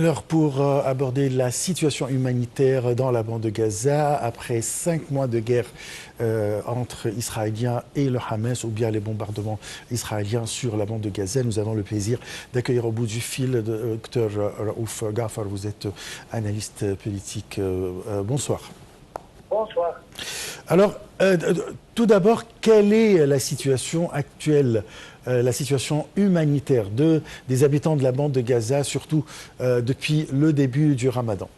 Alors, pour aborder la situation humanitaire dans la bande de Gaza, après 5 mois de guerre entre Israéliens et le Hamas, ou bien les bombardements israéliens sur la bande de Gaza, nous avons le plaisir d'accueillir au bout du fil le docteur Raouf Ghafar. Vous êtes analyste politique. Bonsoir. Bonsoir. Alors, tout d'abord, quelle est la situation actuelle, la situation humanitaire des habitants de la bande de Gaza, surtout depuis le début du Ramadan?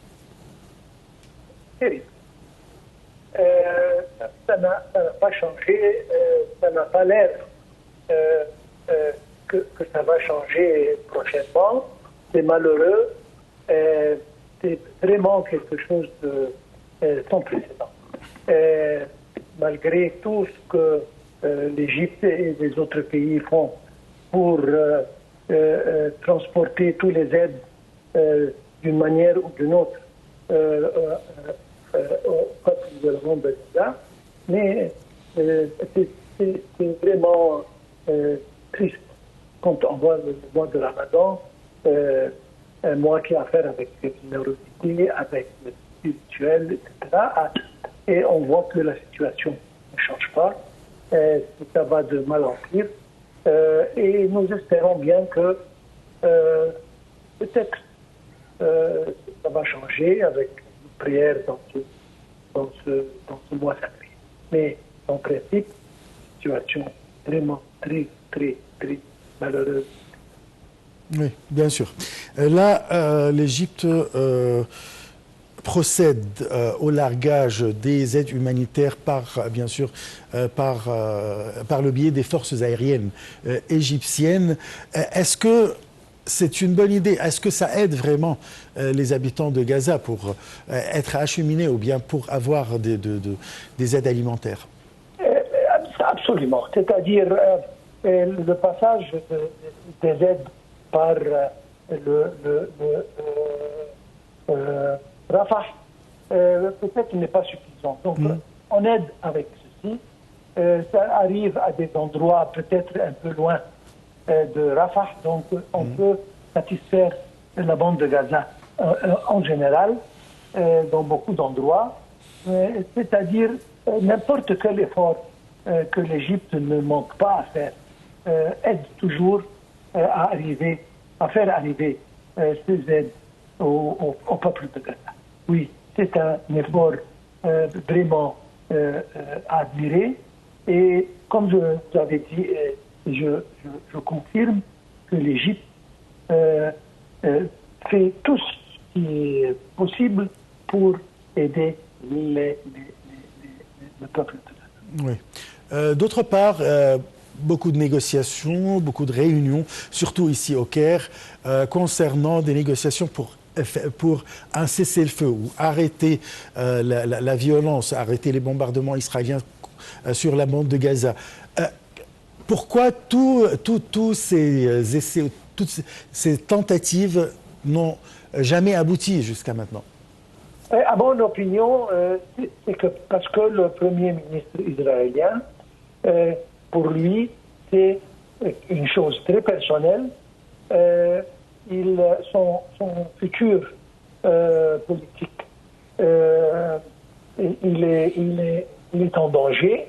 Terrible. Ça n'a pas changé, ça n'a pas l'air que ça va changer prochainement. C'est malheureux, c'est vraiment quelque chose de sans précédent. Malgré tout ce que l'Égypte et les autres pays font pour transporter tous les aides d'une manière ou d'une autre au peuple de la bande de Gaza, mais c'est vraiment triste quand on voit le mois de Ramadan, un mois qui a affaire avec la générosité, avec le spirituel, etc. Et on voit que la situation ne change pas, ça va de mal en pire. Et nous espérons bien que peut-être ça va changer avec une prière dans ce mois sacré. Mais en principe, situation vraiment très, très, très malheureuse. Oui, bien sûr. Là, l'Égypte procède au largage des aides humanitaires bien sûr, par le biais des forces aériennes égyptiennes. Est-ce que c'est une bonne idée? Est-ce que ça aide vraiment les habitants de Gaza pour être acheminés ou bien pour avoir des aides alimentaires? Absolument. C'est-à-dire le passage des aides par Rafah peut-être n'est pas suffisant. Donc on aide avec ceci. Ça arrive à des endroits peut-être un peu loin de Rafah, donc on peut satisfaire la bande de Gaza en général dans beaucoup d'endroits. C'est-à-dire n'importe quel effort que l'Égypte ne manque pas à faire aide toujours à faire arriver ces aides au peuple de Gaza. Oui, c'est un effort vraiment à admirer. Et comme je vous avais dit, je confirme que l'Égypte fait tout ce qui est possible pour aider le peuple de Gaza. Oui. D'autre part, beaucoup de négociations, beaucoup de réunions, surtout ici au Caire, concernant des négociations pour un cessez-le-feu ou arrêter la violence, arrêter les bombardements israéliens sur la bande de Gaza. Pourquoi tous ces essais, toutes ces tentatives n'ont jamais abouti jusqu'à maintenant? À mon opinion, c'est que parce que le Premier ministre israélien, pour lui, c'est une chose très personnelle. Son futur politique, il est en danger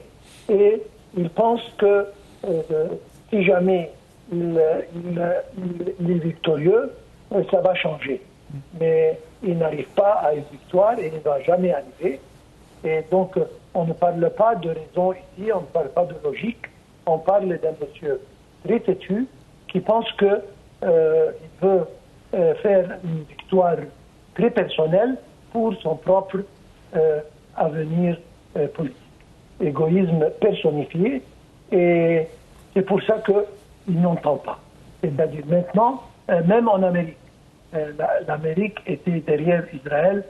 et il pense que si jamais il est victorieux, ça va changer. Mais il n'arrive pas à une victoire et il ne va jamais arriver. Et donc, on ne parle pas de raison ici, on ne parle pas de logique, on parle d'un monsieur très têtu qui pense que il veut faire une victoire très personnelle pour son propre avenir politique. Égoïsme personnifié, et c'est pour ça qu'il n'entend pas. C'est-à-dire maintenant, même en Amérique, l'Amérique était derrière Israël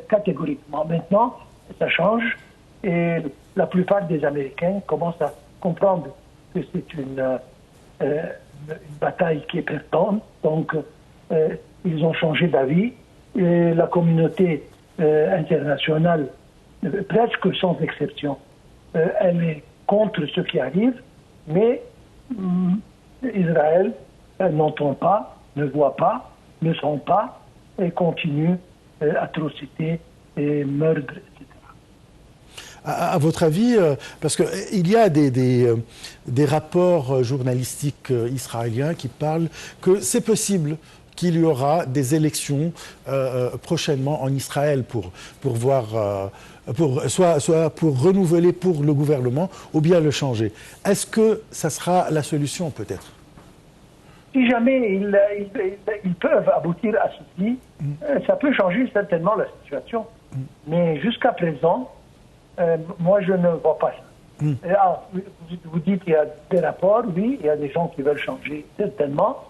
catégoriquement. Maintenant, ça change et la plupart des Américains commencent à comprendre que c'est une bataille qui est perdante. Donc, ils ont changé d'avis. Et la communauté internationale, presque sans exception, elle est contre ce qui arrive, mais Israël n'entend pas, ne voit pas, ne sont pas et continuent atrocités et meurtres, etc. À votre avis, parce qu'il y a des rapports journalistiques israéliens qui parlent que c'est possible qu'il y aura des élections prochainement en Israël pour voir, soit pour renouveler pour le gouvernement ou bien le changer. Est-ce que ça sera la solution peut-être? Si jamais ils peuvent aboutir à ceci, ça peut changer certainement la situation. Mais jusqu'à présent, moi je ne vois pas ça. Vous dites qu'il y a des rapports, oui, il y a des gens qui veulent changer, certainement.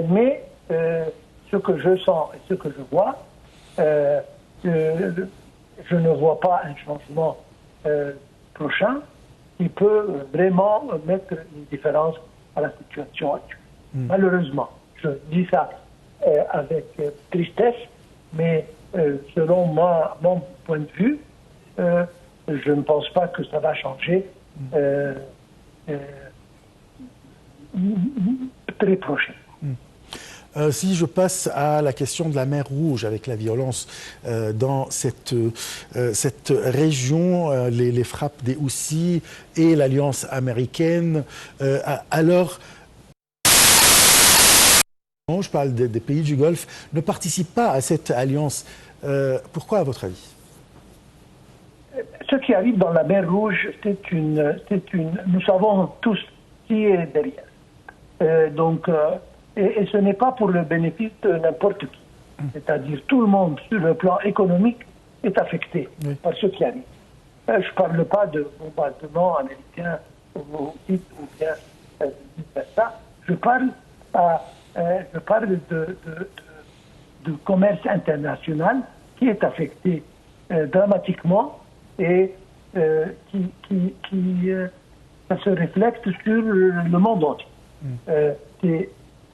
Mais ce que je sens et ce que je vois, je ne vois pas un changement prochain qui peut vraiment mettre une différence à la situation actuelle. Malheureusement, je dis ça avec tristesse, mais selon mon point de vue, je ne pense pas que ça va changer très prochainement. Si je passe à la question de la mer Rouge, avec la violence dans cette région, les frappes des Houthis et l'alliance américaine, alors, je parle des pays du Golfe, ne participent pas à cette alliance. Pourquoi, à votre avis? Ce qui arrive dans la mer Rouge, nous savons tous qui est derrière. Et ce n'est pas pour le bénéfice de n'importe qui. C'est-à-dire tout le monde, sur le plan économique, est affecté par ce qui arrive. Je ne parle pas de bombardements américains ou bien ça. Je parle de commerce international qui est affecté dramatiquement et ça se reflète sur le monde entier.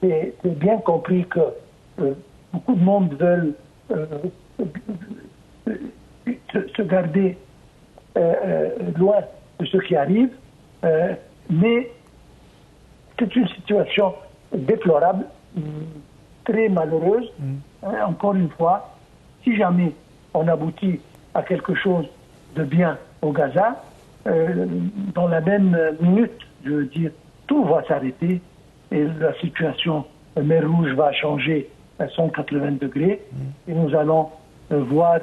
C'est bien compris que beaucoup de monde veulent se garder loin de ce qui arrive, mais c'est une situation déplorable, très malheureuse. Encore une fois, si jamais on aboutit à quelque chose de bien au Gaza, dans la même minute, je veux dire, tout va s'arrêter et la situation mer Rouge va changer à 180 degrés et nous allons voir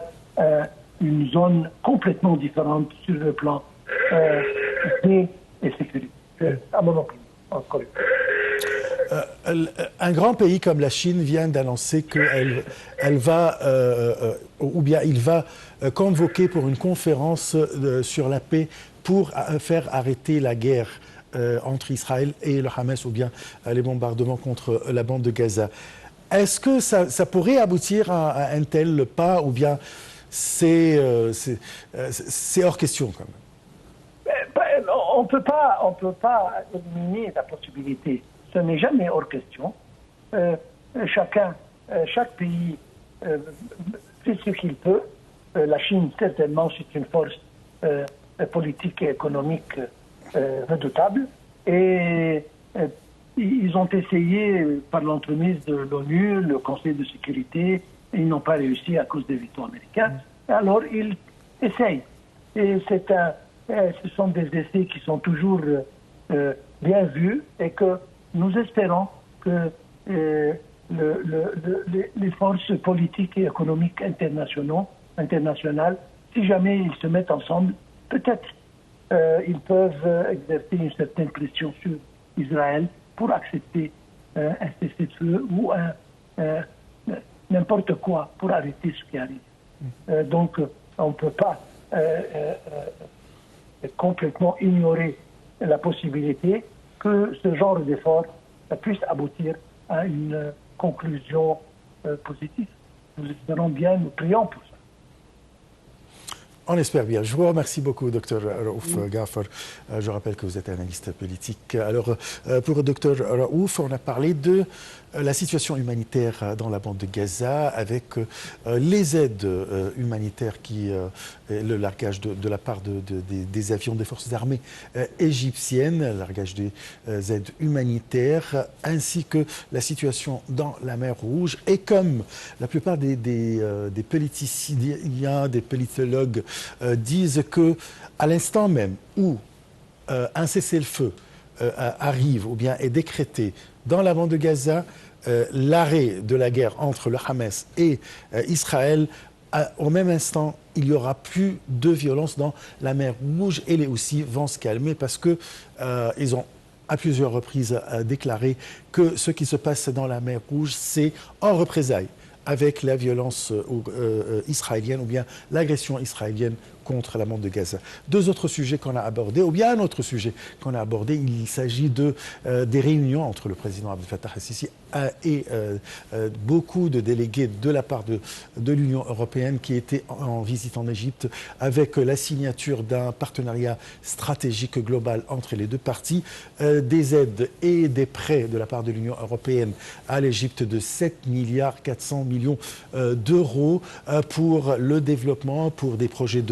une zone complètement différente sur le plan paix et sécurité. À mon opinion, encore une fois. Un grand pays comme la Chine vient d'annoncer qu'il va convoquer pour une conférence sur la paix pour faire arrêter la guerre entre Israël et le Hamas ou bien les bombardements contre la bande de Gaza. Est-ce que ça pourrait aboutir à un tel pas ou bien c'est hors question quand même? On ne peut pas éliminer la possibilité. Ce n'est jamais hors question. Chaque pays fait ce qu'il peut. La Chine, certainement, c'est une force politique et économique redoutable. Et ils ont essayé, par l'entremise de l'ONU, le Conseil de sécurité, et ils n'ont pas réussi à cause des veto américains. Alors, ils essayent. Et ce sont des essais qui sont toujours bien vus et que nous espérons que les forces politiques et économiques internationales, si jamais ils se mettent ensemble, peut-être ils peuvent exercer une certaine pression sur Israël pour accepter un cessez-le-feu ou n'importe quoi pour arrêter ce qui arrive. Donc, on ne peut pas complètement ignorer la possibilité que ce genre d'effort puisse aboutir à une conclusion positive. Nous espérons bien, nous prions pour ça. On espère bien. Je vous remercie beaucoup, Dr Raouf Ghafar. Je rappelle que vous êtes analyste politique. Alors, pour Dr Raouf, on a parlé de la situation humanitaire dans la bande de Gaza, avec les aides humanitaires le largage de la part des avions des forces armées égyptiennes, le largage des aides humanitaires, ainsi que la situation dans la mer Rouge. Et comme la plupart des politiciens, des politologues disent que à l'instant même où un cessez-le-feu arrive ou bien est décrété dans la bande de Gaza, l'arrêt de la guerre entre le Hamas et Israël, au même instant, il n'y aura plus de violence dans la mer Rouge et les Houthis vont se calmer parce qu'ils ont à plusieurs reprises déclaré que ce qui se passe dans la mer Rouge, c'est en représailles avec la violence israélienne ou bien l'agression israélienne contre la bande de Gaza. Deux autres sujets qu'on a abordés, ou bien un autre sujet qu'on a abordé, il s'agit des réunions entre le président Abdel Fattah el-Sisi et beaucoup de délégués de la part de l'Union européenne qui étaient en visite en Égypte avec la signature d'un partenariat stratégique global entre les deux parties, des aides et des prêts de la part de l'Union européenne à l'Égypte de 7 milliards 400 millions d'euros pour le développement, pour des projets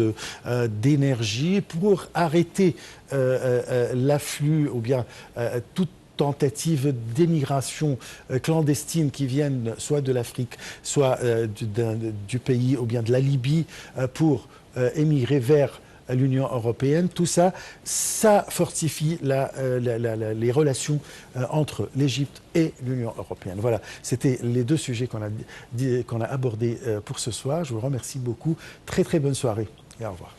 d'énergie, pour arrêter l'afflux ou bien toute tentatives d'émigration clandestine qui viennent soit de l'Afrique, soit du pays ou bien de la Libye pour émigrer vers l'Union européenne. Tout ça, ça fortifie les relations entre l'Égypte et l'Union européenne. Voilà, c'était les deux sujets qu'on a abordés pour ce soir. Je vous remercie beaucoup. Très très bonne soirée et au revoir.